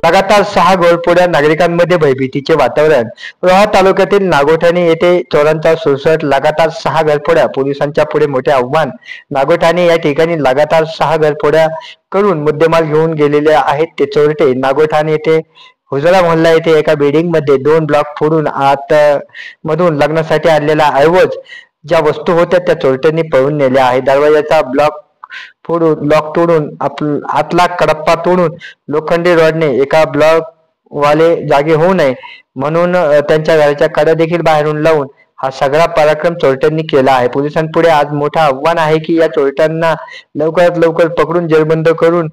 लगातार 6 घोरपड्या, नागरिकांमध्ये भयभीतीचे वातावरण. रोहा तालुक्यातील नागोठणे येथे चोरांचा सुळसुळाट. लगातार 6 घरफोड्या, पोलिसांच्या पुढे मोठे आव्हान. नागोठणे या ठिकाणी लगातार 6 घरफोड्या करून मुद्देमाल घेऊन गेलेले आहेत ते चोरटे. नागोठणे येथे हुजरा मोहल्ला येथे एका बिल्डिंगमध्ये 2 ब्लॉक फोडून आतमधून लग्नासाठी आणलेला ऐवज ज्या वस्तू होत्या त्या चोरट्यांनी पळून नेल्या आहेत. दरवाजाचा लॉक तोडून आतला कडप्पा तोडून लोखंडी रॉडने एका ब्लॉक वाले जागे होऊ नये म्हणून त्यांच्या घराच्या कड्या देखील बाहेरून लावून हा सगळा पराक्रम चोरट्यांनी केला आहे. पोलिसांपुढे आज मोठं आव्हान आहे की या चोरट्यांना लवकरात लवकर पकडून जेरबंद करून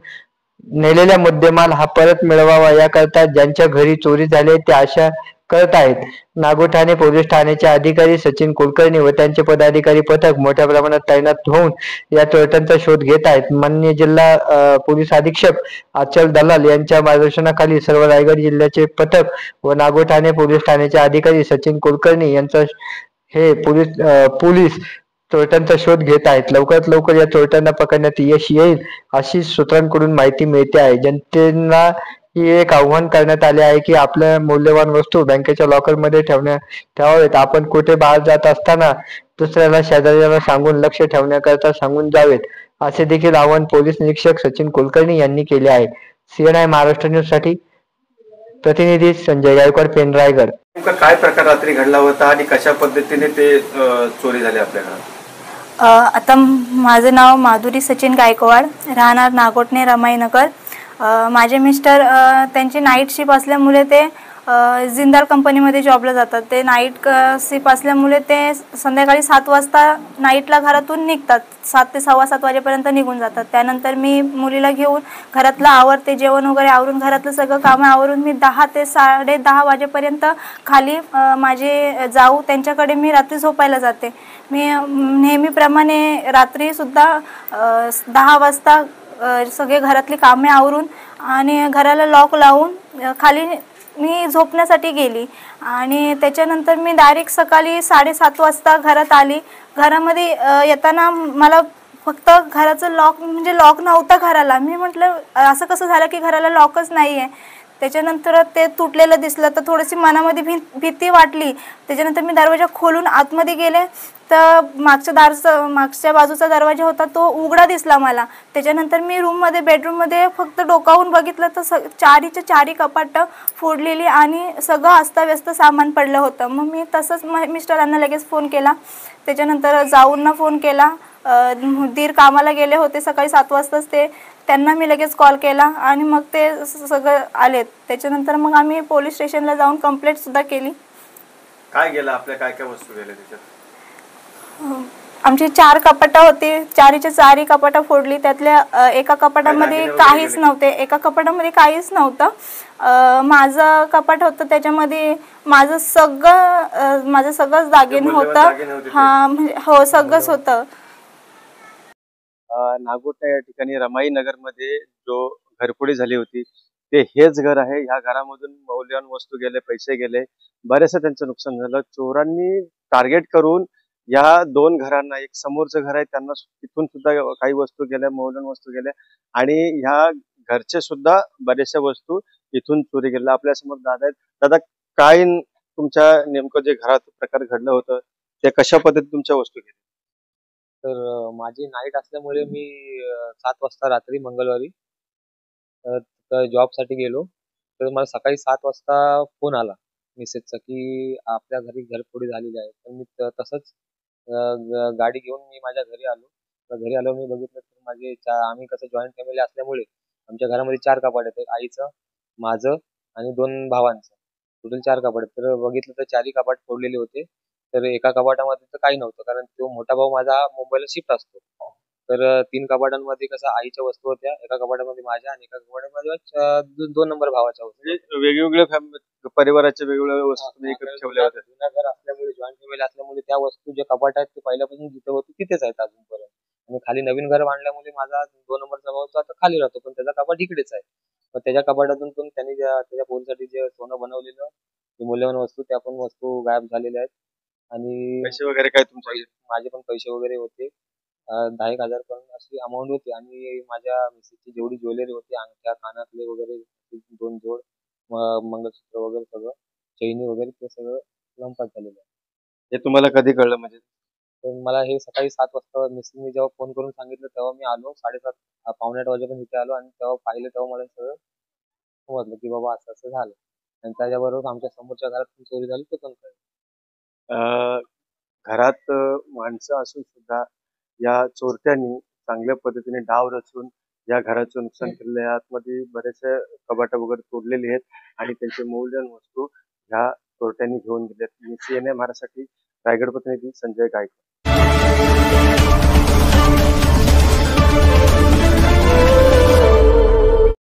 नेलेला मुद्देमाल हा परत मिळवावा याकरता ज्यांच्या घरी चोरी झाली ते आशा करत आहेत. नागोठणे पोलीस ठाण्याचे अधिकारी सचिन कुलकर्णी व त्यांचे पदाधिकारी पथक मोठ्या प्रमाणात तैनात होऊन या चोरट्यांचा शोध घेत आहेत. माननीय जिल्हा पोलीस अधीक्षक अचल दलाल यांच्या मार्गदर्शनाखाली सर्व रायगड जिल्ह्याचे पथक व नागोठणे पोलीस ठाण्याचे अधिकारी सचिन कुलकर्णी यांचा हे पोलीस चोरट्यांचा शोध घेत आहेत. लवकरात लवकर या चोरट्यांना पकडण्यात यश येईल अशी सूत्रांकडून माहिती मिळते आहे. जनतेला ही एक आव्हान करण्यात आले आहे की आपल्या मौल्यवान वस्तू बँकेच्या लॉकरमध्ये ठेवावेत. आपण कुठे बाहेर जात असताना दुसऱ्याला शेजाऱ्याला सांगून लक्ष ठेवण्याकरता सांगून जावेत असे देखील आवाहन पोलीस निरीक्षक सचिन कुलकर्णी यांनी केले आहे. CNI महाराष्ट्र न्यूज साठी प्रतिनिधी संजय गायकवाड, पेन, रायगड. काय प्रकार रात्री घडला होता आणि कशा पद्धतीने ते चोरी झाली आपल्या घरात? आता माझं नाव माधुरी सचिन गायकवाड, राहणार नागोठणे, रमाईनगर. माझे मिस्टर त्यांची नाईट शिफ्ट असल्यामुळे ते जिंदाल कंपनीमध्ये जॉबला जातात. ते नाईट शिफ्ट असल्यामुळे ते संध्याकाळी 7 वाजता नाईटला घरातून निघतात. 7 ते 7:15 वाजेपर्यंत निघून जातात. त्यानंतर मी मुलीला घेऊन घरातलं आवरते, जेवण वगैरे आवरून घरातलं सगळं कामं आवरून मी 10 ते 10:30 वाजेपर्यंत खाली माझे जाऊ त्यांच्याकडे मी रात्री झोपायला जाते. मी नेहमीप्रमाणे रात्रीसुद्धा 10 वाजता सगळे घरातली कामे आवरून आणि घराला लॉक लावून खाली मी झोपण्यासाठी गेली आणि त्याच्यानंतर मी डायरेक्ट सकाळी 7:30 वाजता घरात आली. घरामध्ये येताना मला फक्त घराचं लॉक नव्हतं घराला. मी म्हटलं असं कसं झालं की घराला लॉकच नाही आहे. त्याच्यानंतर ते तुटलेलं दिसलं तर थोडीशी मनामध्ये भीती वाटली. त्याच्यानंतर मी दरवाजा खोलून आतमध्ये गेले तर मागच्या बाजूचा दरवाजा होता तो उघडा दिसला मला. त्याच्यानंतर मी बेडरूममध्ये फक्त डोकावून बघितलं तर चारीच्या चारी कपाटं फोडलेली आणि सगळं अस्ताव्यस्त सामान पडलं होतं. मग मी तसंच मिस्टरांना लगेच फोन केला. त्याच्यानंतर जाऊंना फोन केला. दीर कामाला गेले होते सकाळी 7 वाजताच त्यांना मी लगेच कॉल केला आणि मग ते सगळं आलेत. त्याच्यानंतर मग आम्ही पोलीस स्टेशनला जाऊन कंप्लेंटसुद्धा केली. काय गेलं आपल्या, काय काय वस्तू गेल्या त्याच्यात? आमची 4 कपाटं होती. चारीच्या चारी कपाटं फोडली. त्यातल्या एका कपाटामध्ये काहीच नव्हते. एका कपाटामध्ये काहीच नव्हतं. माझं कपाट होतं त्याच्यामध्ये माझं सगळंच दागिने होतं. हा म्हणजे हो सगळंच होतं. नागोठणे या ठिकाणी रमाई नगर मध्ये जो घरफोडी झाली होती ते हेच घर आहे. ह्या घरामधून मौल्यवान वस्तू गेले, पैसे गेले, बरेचसं त्यांचं नुकसान झालं. चोरांनी टार्गेट करून या 2 घरांना, एक समोरचं घर आहे त्यांना तिथून सुद्धा काही वस्तू गेल्या, मौल्यवान वस्तू गेल्या आणि ह्या घरचे सुद्धा बऱ्याचशा वस्तू इथून चोरी गेल्या. आपल्या समोर दादा आहेत. दादा, काय तुमच्या नेमकं जे घरात प्रकार घडलं होतं ते कशा पद्धतीने तुमच्या वस्तू गेल्या? तर माझी नाईट असल्यामुळे मी 7 वाजता रात्री मंगळवारी जॉबसाठी गेलो. तर मला सकाळी 7 वाजता फोन आला मिसेसचा की आपल्या घरी घरफोडी झालेली आहे. तर मी तसंच गाडी घेऊन मी माझ्या घरी आलो. तर घरी आलो मी बघितलं तर आम्ही कसं जॉईंट फॅमिली असल्यामुळे आमच्या घरामध्ये 4 कपाट आहेत. आईचं, माझं आणि 2 भावांचं. टोटल 4 कपाट. तर बघितलं तर 4ही कपाट फोडलेले होते. तर एका कपाटामध्ये तर काही नव्हतं कारण तो मोठा भाऊ माझा मुंबईला शिफ्ट असतो. तर 3 कपाटांमध्ये कसं आईच्या वस्तू होत्या, एका कपाटामध्ये माझ्या आणि एका कपाटामध्ये 2 नंबर भावाच्या वस्तू. म्हणजे वेगवेगळ्या परिवाराच्या वेगवेगळ्या वस्तू तुम्ही एकत्र ठेवल्या होत्या. जुना घर असल्यामुळे, जॉईंट फॅमिली असल्यामुळे त्या वस्तू जे कपाट आहेत ते पहिल्यापासून जिथे होते तिथेच आहेत अजूनपर्यंत. आणि खाली नवीन घर बांधल्यामुळे माझा 2 नंबरचा भाऊ तो आता खाली राहतो पण त्याचा कपाट इकडेच आहे. मग त्याच्या कपाटातून पण त्यांनी त्याच्या पोरीसाठी जे सोनं बनवलेलं, ते मूल्यवान वस्तू, त्या पण वस्तू गायब झालेल्या आहेत. आणि पैसे वगैरे काय तुमचे? माझे पण पैसे वगैरे होते. 10,000 पर्यंत अशी अमाऊंट होती आणि माझ्या मिसेसची जेवढी ज्वेलरी होती, अंगठ्या, कानातले वगैरे 2 जोड मंगळसूत्र वगैरे सगळं, चैनी वगैरे ते सगळं लंपास झालेलं आहे. हे तुम्हाला कधी कळलं म्हणजे? तर मला हे सकाळी 7 वाजता मिसेसनी जेव्हा फोन करून सांगितलं तेव्हा मी आलो 7:30 पावणे 8 वाजेपर्यंत इथे आलो आणि तेव्हा पाहिलं तेव्हा मला सगळं समजलं की बाबा असं झालं आणि त्याच्याबरोबर आमच्या समोरच्या घरात पण चोरी झाली ते पण कळलं. अं, घरात माणसं असून सुद्धा या चोरट्यांनी चांगल्या पद्धतीने डाव रचून या घराचं नुकसान केलेलं आहे. आतमध्ये बरेचसे कपाट वगैरे तोडलेले आहेत आणि त्यांचे मौल्यवान वस्तू ह्या चोरट्यांनी घेऊन गेलेत. CNN महाराष्ट्रासाठी रायगड प्रतिनिधी संजय गायकवाड.